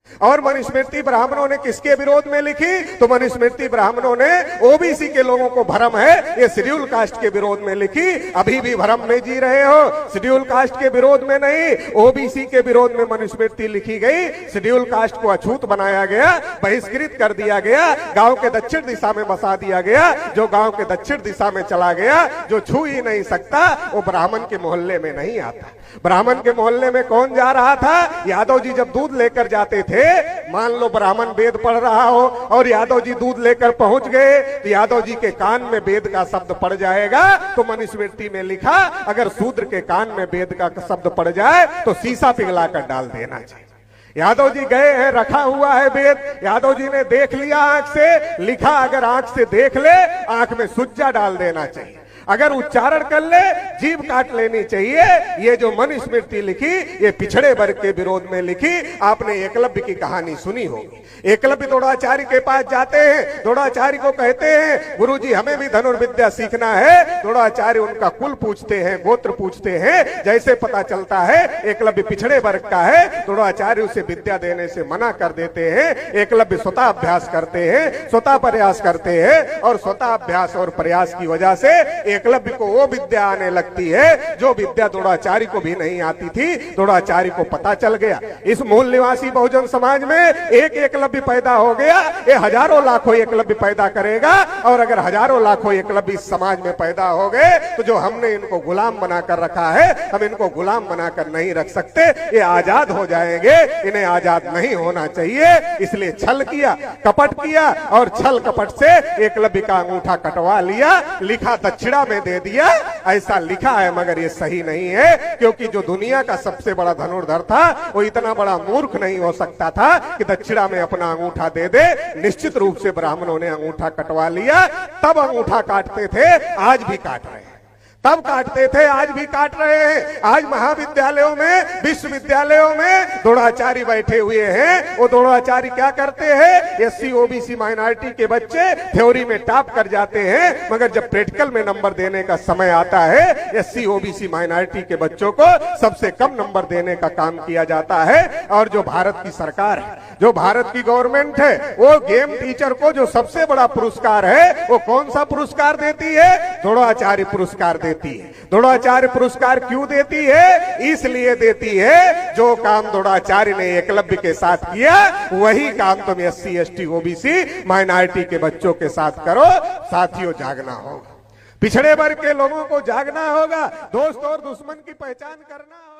और मनुस्मृति ब्राह्मणों ने किसके विरोध में लिखी? तो मनुस्मृति ब्राह्मणों ने ओबीसी के लोगों को भ्रम है ये शेड्यूल कास्ट के विरोध में लिखी। अभी भी भ्रम में जी रहे हो, शेड्यूल कास्ट के विरोध में नहीं, ओबीसी के विरोध में मनुस्मृति लिखी गई। शेड्यूल कास्ट को अछूत बनाया गया, बहिष्कृत कर दिया गया, गांव के दक्षिण दिशा में बसा दिया गया। जो गांव के दक्षिण दिशा में चला गया, जो छू ही नहीं सकता, वो ब्राह्मण के मोहल्ले में नहीं आता। ब्राह्मण के मोहल्ले में कौन जा रहा था? यादव जी जब दूध लेकर जाते थे, मान लो ब्राह्मण वेद पढ़ रहा हो और यादव जी दूध लेकर पहुंच गए, तो यादव जी के कान में वेद का शब्द पड़ जाएगा। तो मनुस्मृति में लिखा, अगर शूद्र के कान में वेद का शब्द पड़ जाए तो शीशा पिघला कर डाल देना चाहिए। यादव जी गए हैं, रखा हुआ है वेद, यादव जी ने देख लिया आंख से, लिखा अगर आंख से देख ले, आंख में सुज्जा डाल देना चाहिए। अगर उच्चारण कर ले, जीभ काट लेनी चाहिए। ये जो मनुस्मृति लिखी, ये पिछड़े वर्ग के विरोध में लिखी। आपने एकलव्य की कहानी सुनी होगी। एकलव्य द्रोणाचार्य के पास जाते हैं, द्रोणाचार्य को कहते हैं गुरुजी हमें भी धनुर्विद्या सीखना है। द्रोणाचार्य उनका कुल पूछते हैं, गोत्र पूछते हैं। जैसे पता चलता है एकलव्य पिछड़े वर्ग का है, द्रोणाचार्य उसे विद्या देने से मना कर देते हैं। एकलव्य स्वतः अभ्यास करते हैं, स्वतः प्रयास करते हैं, और स्वतः अभ्यास और प्रयास की वजह से एकलव्य को वो विद्या आने लगती है जो विद्या द्रोणाचार्य को भी नहीं आती थी। द्रोणाचार्य को पता चल गया इस मूल निवासी बहुजन समाज में एक एकलव्य पैदा हो गया, ये हजारों लाखों एकलव्य पैदा करेगा। और अगर हजारों लाखों एकलव्य इस समाज में पैदा हो गए, तो जो हमने इनको गुलाम बनाकर रखा है, हम इनको गुलाम बनाकर नहीं रख सकते। ये आजाद हो जाएंगे, इन्हें आजाद नहीं होना चाहिए। इसलिए छल किया, कपट किया, और छल कपट से एकलव्य का अंगूठा कटवा लिया, लिखा दक्षिणा में दे दिया। ऐसा लिखा है, मगर ये सही नहीं है, क्योंकि जो दुनिया का सबसे बड़ा धनुर्धर था, वो इतना बड़ा मूर्ख नहीं हो सकता था कि दक्षिणा में अपना अंगूठा दे दे। निश्चित रूप से ब्राह्मणों ने अंगूठा कटवा लिया। तब अंगूठा काटते थे, आज भी काट रहे हैं। तब काटते थे, आज भी काट रहे हैं। आज महाविद्यालयों में, विश्वविद्यालयों में द्रोणाचार्य बैठे हुए हैं। वो द्रोणाचार्य क्या करते हैं? एससी ओबीसी माइनॉरिटी के बच्चे थ्योरी में टॉप कर जाते हैं, मगर जब प्रैक्टिकल में नंबर देने का समय आता है, एससी ओबीसी माइनॉरिटी के बच्चों को सबसे कम नंबर देने का काम किया जाता है। और जो भारत की सरकार है, जो भारत की गवर्नमेंट है, वो गेम टीचर को जो सबसे बड़ा पुरस्कार है, वो कौन सा पुरस्कार देती है? द्रोणाचार्य पुरस्कार देती है। द्रोणाचार्य पुरस्कार क्यों देती है? इसलिए देती है, जो काम द्रोणाचार्य ने एकलव्य के साथ किया, वही काम तुम एससी एसटी ओबीसी माइनॉरिटी के बच्चों के साथ करो। साथियों, जागना होगा, पिछड़े वर्ग के लोगों को जागना होगा, दोस्त और दुश्मन की पहचान करना होगा।